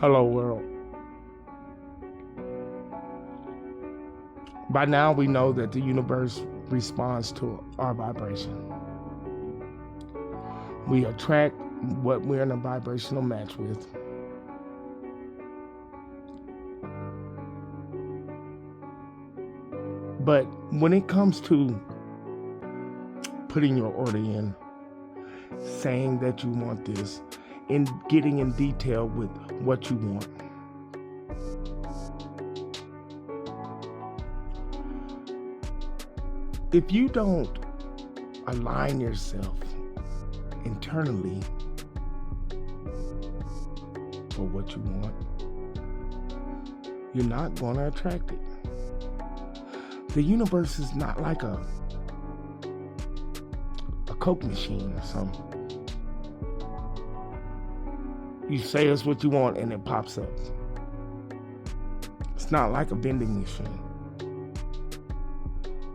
Hello, world. By now, we know that the universe responds to our vibration. We attract what we're in a vibrational match with. But when it comes to putting your order in, saying that you want this, and getting in detail with what you want, if you don't align yourself internally for what you want, you're not going to attract it. The universe is not like a Coke machine or something. You say it's what you want and it pops up. It's not like a vending machine.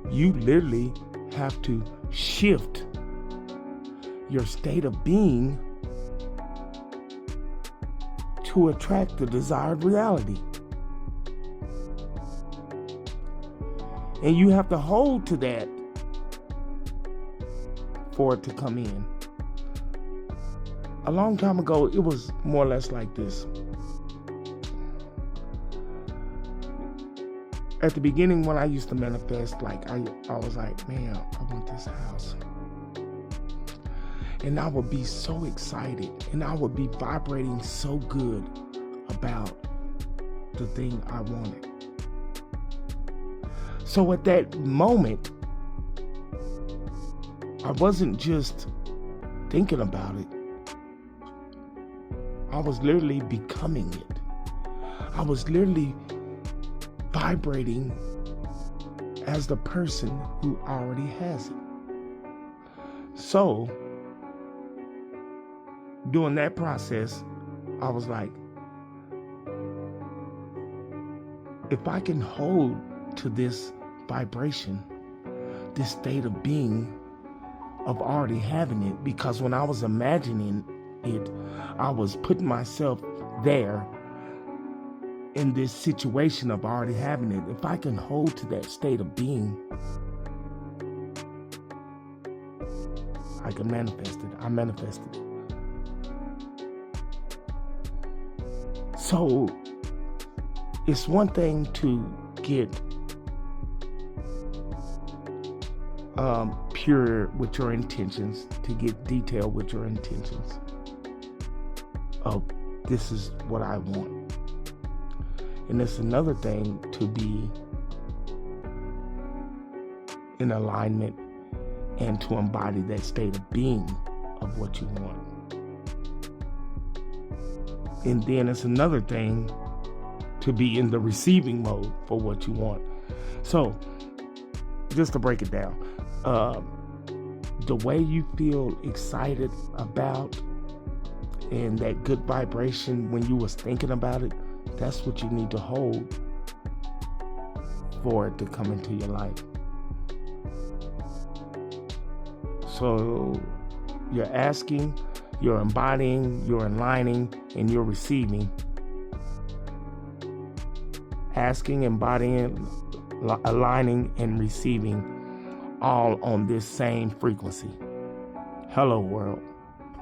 You literally have to shift your state of being to attract the desired reality. And you have to hold to that for it to come in. A long time ago, it was more or less like this. At the beginning, when I used to manifest, I was like, man, I want this house. And I would be so excited, and I would be vibrating so good about the thing I wanted. So at that moment, I wasn't just thinking about it. I was literally becoming it. I was literally vibrating as the person who already has it. So, during that process, I was like, if I can hold to this vibration, this state of being, of already having it, because when I was imagining it, I was putting myself there in this situation of already having it. If I can hold to that state of being, I can manifest it. I manifested it. So it's one thing to get pure with your intentions, to get detailed with your intentions of this is what I want. And it's another thing to be in alignment and to embody that state of being of what you want. And then it's another thing to be in the receiving mode for what you want. So, just to break it down, the way you feel excited about and that good vibration when you was thinking about it, that's what you need to hold for it to come into your life. So you're asking, you're embodying, you're aligning, and you're receiving. Asking, embodying, aligning, and receiving, all on this same frequency. Hello, world.